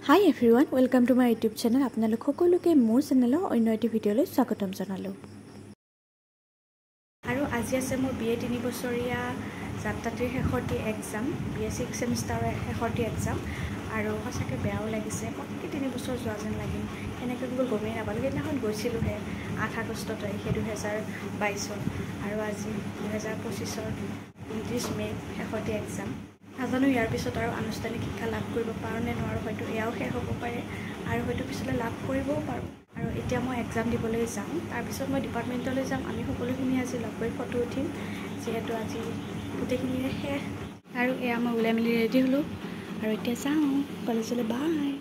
Hi everyone, welcome to my YouTube channel. আপোনালোক সকলোকে মোৰ চেনেলৰ অন্য এটি ভিডিঅ'লৈ স্বাগতম জনালোঁ। আৰু আজি আছে মোৰ BA 3 বছৰীয়া যাত্ৰাটিৰ শেষৰটি এক্সাম, BA 6 সেমিষ্টাৰৰ শেষৰটি এক্সাম। আৰু সঁচাকৈ বেয়াও লাগিছে, পটকৈ 3 বছৰ যোৱা যেন লাগিল। এনেকৈ গমেই নাপালোঁ। সেইদিনাখন গৈছিলোঁহে 8 আগষ্ট তাৰিখে 2022 আৰু আজি 2025 29 মে শেষৰটি এক্সাম। নাজানো ইয়াৰ পিছত আৰু আনুষ্ঠানিক শিক্ষা লাভ কৰিব পাৰোঁ নে নোৱাৰোঁ, হয়তো এয়াও শেষ হ'ব পাৰে আৰু হয়তো পিছলৈ লাভ কৰিবও পাৰোঁ। আৰু এতিয়া মই এক্সাম দিবলৈ যাম, তাৰপিছত মই ডিপাৰ্টমেণ্টলৈ যাম। আমি সকলোখিনি আজি লগ কৰি ফটো উঠিম, যিহেতু আজি গোটেইখিনিৰে শেষ। আৰু এয়া মই ওলাই মেলি ৰেডি হ'লোঁ আৰু এতিয়া যাওঁ কলেজলৈ। বাই।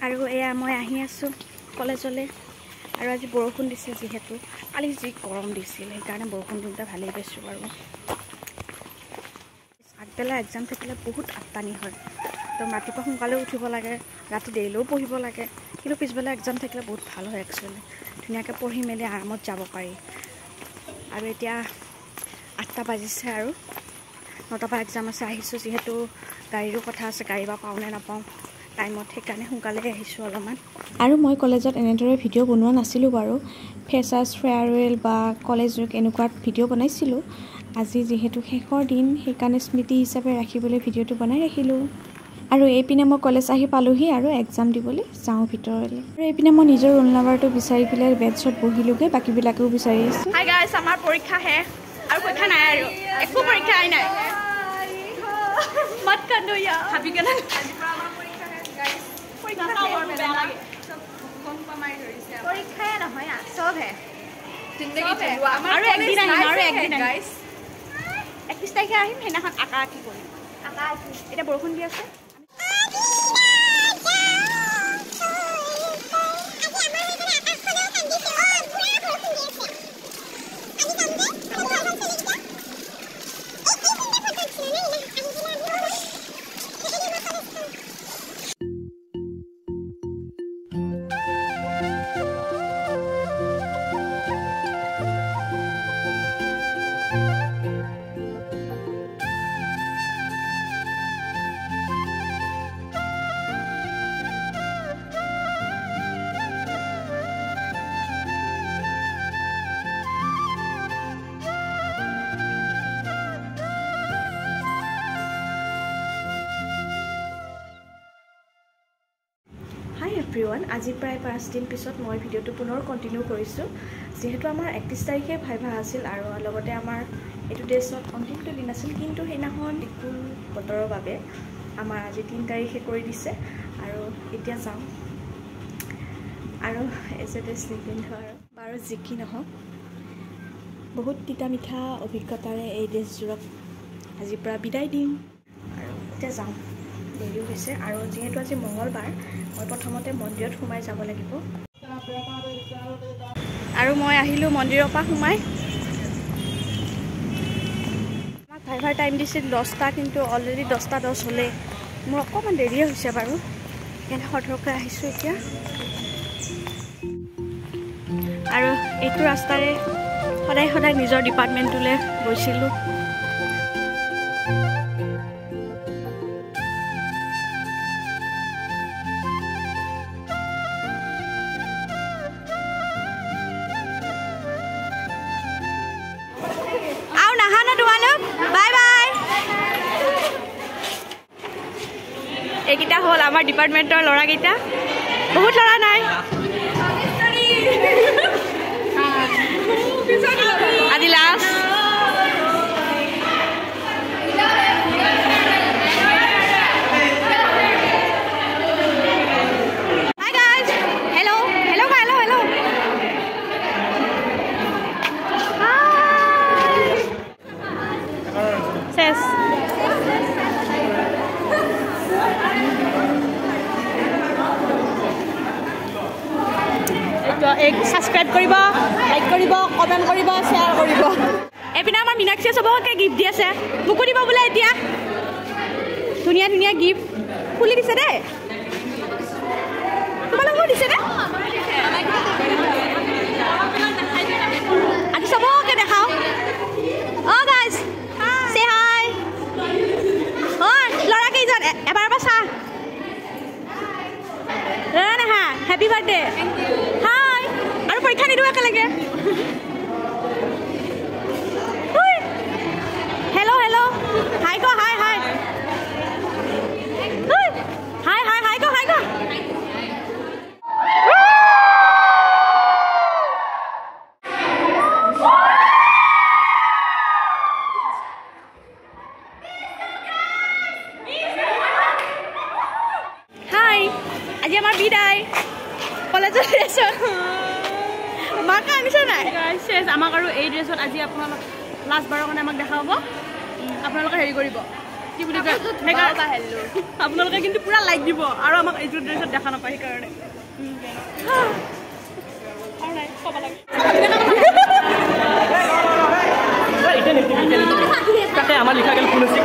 আৰু এয়া মই আহি আছোঁ কলেজলৈ। আৰু আজি বৰষুণ দিছে, যিহেতু কালি যি গৰম দিছিল সেইকাৰণে বৰষুণ দিওঁতে ভালেই পাইছোঁ। আৰু আগবেলা এক্সাম থাকিলে বহুত আত্তানি হয়, তো ৰাতিপুৱা সোনকালেও উঠিব লাগে, ৰাতি দেৰিলৈও পঢ়িব লাগে। কিন্তু পিছবেলা এক্সাম থাকিলে বহুত ভাল হয় একচুৱেলি, ধুনীয়াকৈ পঢ়ি মেলি আৰামত যাব পাৰি। আৰু এতিয়া 8টা বাজিছে আৰু 9টাৰ পৰা এক্সাম আছে। আহিছোঁ যিহেতু গাড়ীৰো কথা আছে, গাড়ী বা পাওঁ নে নাপাওঁ টাইমত, সেইকাৰণে সোনকালে আহিছোঁ অলপমান। আৰু মই কলেজত এনেদৰে ভিডিঅ' বনোৱা নাছিলোঁ বাৰু, ফ্ৰেছাৰ্ছ ফেয়াৰৱেল বা কলেজ উইক এনেকুৱাত ভিডিঅ' বনাইছিলোঁ। আজি যিহেতু শেষৰ দিন, সেইকাৰণে স্মৃতি হিচাপে ৰাখিবলৈ ভিডিঅ'টো বনাই ৰাখিলোঁ। আৰু এইপিনে মই কলেজ আহি পালোঁহি আৰু এক্সাম দিবলৈ যাওঁ ভিতৰলৈ। আৰু এইপিনে মই নিজৰ ৰোল নাম্বাৰটো বিচাৰি পেলাই বেঞ্চত বহিলোঁগৈ, বাকীবিলাকেও বিচাৰি আছে। হাই গাইছ, আমাৰ পৰীক্ষা শেষ আৰু পৰীক্ষা নাই আৰু একো পৰীক্ষাই নাই। মত কান্দো ইয়া ভাবি কেনে আজি পৰা আমাৰ পৰীক্ষা শেষ গাইছ। পৰীক্ষা বৰ বেয়া লাগে, চব গম পামাই ধৰিছে। পৰীক্ষাই নহয় চব হে জিন্দগী চলোৱা। আৰু একদিন আহিম, আৰু একদিন গাইছ 31 তাৰিখে আহিম, সেইদিনাখন আঁকা আঁকি কৰিম। আঁকা আঁকি এতিয়া বৰষুণ দি আছে। হাই এভৰিৱান, আজি প্ৰায় 5 দিন পিছত মই ভিডিঅ'টো পুনৰ কণ্টিনিউ কৰিছোঁ। যিহেতু আমাৰ 31 তাৰিখে ভাইভা আছিল আৰু লগতে আমাৰ এইটো ডেছত অন্তিমটো দিন আছিল, কিন্তু সেইদিনাখন বিকুল বতৰৰ বাবে আমাৰ আজি 3 তাৰিখে কৰি দিছে। আৰু এতিয়া যাওঁ আৰু এজ এ ড্ৰেছ নিপিন্ধোঁ আৰু বাৰু যি কি নহওক, বহুত তিতা মিঠা অভিজ্ঞতাৰে এই ড্ৰেছযোৰক আজিৰ পৰা বিদায় দিম। আৰু এতিয়া যাওঁ, দেৰিও হৈছে। আৰু যিহেতু আজি মঙলবাৰ, মই প্ৰথমতে মন্দিৰত সোমাই যাব লাগিব। আৰু মই আহিলোঁ মন্দিৰৰ পৰা সোমাই। আমাক ভাইভাৰ টাইম দিছিল 10টা, কিন্তু অলৰেডি 10:10 হ'লে। মোৰ অকণমান দেৰিয়ে হৈছে বাৰু, সেইকাৰণে সৰহকৈ আহিছোঁ এতিয়া। আৰু এইটো ৰাস্তাৰে সদায় সদায় নিজৰ ডিপাৰ্টমেণ্টটোলৈ গৈছিলোঁ। আৰু নাহা ন তোমালোক, বাই বাই। এইকেইটা হ'ল আমাৰ ডিপাৰ্টমেণ্টৰ ল'ৰাকেইটা, বহুত ল'ৰা নাই। আজি last. Hi guys, hello' hello' hello' hello'. চেছ। ছাবস্ক্ৰাইব কৰিব, লাইক কৰিব, কমেণ্ট কৰিব, শ্বেয়াৰ কৰিব। এইপিনে আমাৰ মীনাক্ষীয়ে চবকে গিফ্ট দি আছে, মোকো দিব বোলে এতিয়া। ধুনীয়া ধুনীয়া গিফ্ট খুলি দিছে দেই। তোমালোকো দিছে নে? আজি চবকে দেখাওঁ। অ' guys, say hi। Happy birthday hi আৰু পৰীক্ষা নিদিওঁ একেলগে হেল্ল' হেল্ল' হাই ক হাই হাই হাই হাই হাই ক হাই ক আজি আমাৰ বিদায় কলেজৰ ড্ৰেছত মাক আনিছে নাই শেষ আমাক আৰু এই ড্ৰেছত আজি আপোনালোক লাষ্ট বাৰৰ কাৰণে আমাক দেখা হ'ব আপোনালোকে হেৰি কৰিব কি বুলি কয় আপোনালোকে কিন্তু পুৰা লাইক দিব আৰু আমাক এইটো ড্ৰেছত দেখা নাপায় সেইকাৰণে তাকে আমাৰ লিখা গেল কোন আছে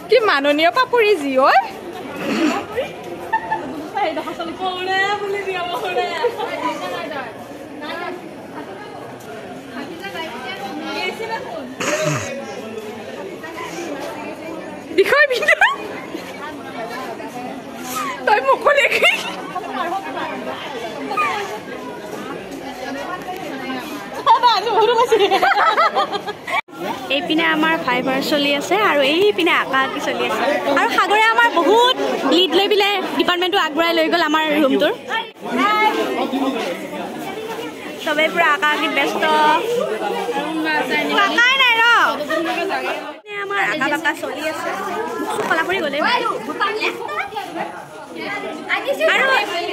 কি মাননীয় পাপৰি জি ঐ বিষয় তই মোক দেখি এইপিনে আমাৰ ফাইভাৰ চলি আছে আৰু এইপিনে আঁকা আঁকি চলি আছে আৰু সাগৰে আমাৰ বহুত লিড লৈ পেলাই ডিপাৰ্টমেণ্টটো আগবঢ়াই লৈ গ'ল আমাৰ ৰুমটোৰ চবেই পুৰা আঁকা আঁকিত ব্যস্ত আঁকাই নাই ৰ আমাৰ আঁকা বাঁকা চলি আছে কলা কৰি গ'লে আৰু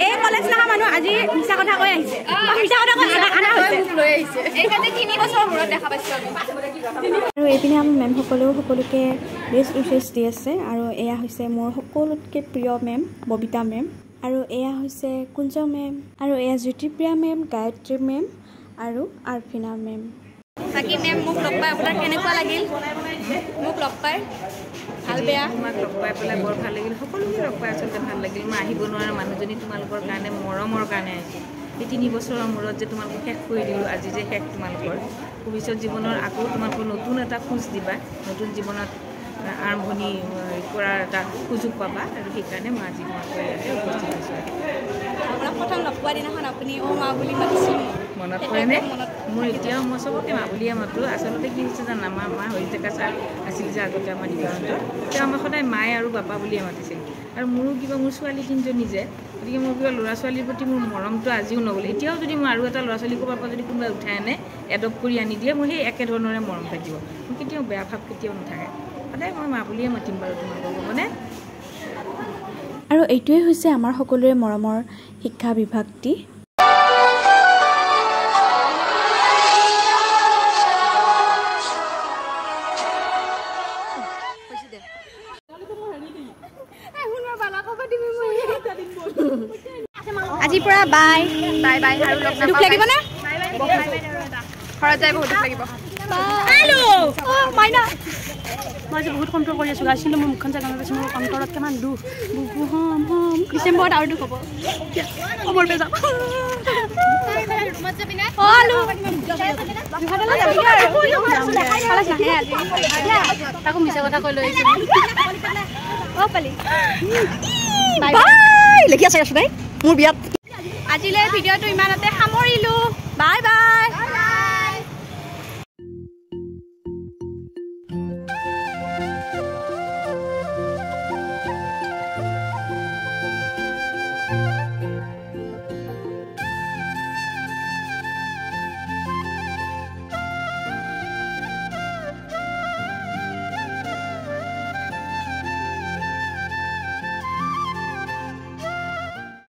এই কলেজ নহা মানুহ আজি মিছা কথা কৈ আহিছে মিছা কথা কৈ অনা হৈছে এইকাৰণে 3 বছৰৰ মূৰত দেখা পাইছোঁ আৰু এইপিনে আমাৰ মেমসকলেও সকলোকে বেষ্ট উইচেছ দি আছে আৰু এয়া হৈছে মোৰ সকলোতকৈ প্ৰিয় মেম ববিতা মেম আৰু এয়া হৈছে কুঞ্জ মেম আৰু এয়া জ্যোতিপ্ৰিয়া মেম গায়ত্ৰী মেম আৰু আৰ্ফিনা মেম বাকী মেম মোক লগ পাই আপোনাৰ কেনেকুৱা লাগিল মোক লগ পাই ভাল বেয়া তোমাক লগ পাই পেলাই বৰ ভাল লাগিল সকলোকে লগ পাই আচলতে ভাল লাগিল মই আহিব নোৱাৰা মানুহজনী তোমালোকৰ কাৰণে মৰমৰ কাৰণে আহিছোঁ এই 3 বছৰৰ মূৰত যে তোমালোকক শেষ কৰি দিলোঁ আজি যে শেষ তোমালোকৰ ভৱিষ্যত জীৱনৰ আকৌ তোমালোকৰ নতুন এটা খোজ দিবা নতুন জীৱনত আৰম্ভণি কৰাৰ এটা সুযোগ পাবা আৰু সেইকাৰণে মই আজি তোমালোকৰ ইয়াতে উপস্থিত হৈছোঁ আপোনাক প্ৰথম লগ পোৱা দিনাখন আপুনি অ' মা বুলি মাতিছিল মনত পৰেনে মোৰ এতিয়াও মই চবকে মা বুলিয়ে মাতোঁ আচলতে কি হৈছে জানা মা হৰিতেকা ছাৰ আছিল যে আগতে আমাৰ দিগন্তত তেওঁ আমাক সদায় মায়ে আৰু বাপা বুলিয়ে মাতিছিল আৰু মোৰো কিবা মোৰ ছোৱালী 3জনী যে গতিকে মোৰ কিবা ল'ৰা ছোৱালীৰ প্ৰতি মোৰ মৰমটো আজিও নগ'ল এতিয়াও যদি মই আৰু এটা ল'ৰা ছোৱালী ক'ৰবাৰ পৰা যদি কোনোবাই উঠাই আনে এডপ্ট কৰি আনি দিয়ে মোৰ সেই একেধৰণৰে মৰম থাকিব মোৰ কেতিয়াও বেয়া ভাৱ কেতিয়াও নাথাকে সদায় মই মা বুলিয়ে মাতিম বাৰু তোমালোকক হ'বনে আৰু এইটোৱে হৈছে আমাৰ সকলোৰে মৰমৰ শিক্ষা বিভাগটি আজিৰ পৰা বাই বাই বাই আৰু লগ দুখ লাগিব না ঘৰত যাই বহুত দুখ লাগিব মই যে বহুত কণ্ট্ৰল কৰি আছোঁ গাইছিলোঁ মোৰ মুখখন জেগা পাইছোঁ মোৰ অন্তৰত কিমান দুখ হম হম ডিচেম্বৰত আৰু দুখ হ'ব খবৰ পে যাম তাকো মিছা কথা কৈ লৈ আহিছোঁ অ' পালি লিখি আছে আছোঁ দেই মোৰ বিয়াত আজিলৈ ভিডিঅ'টো ইমানতে সামৰিলোঁ বাই বাই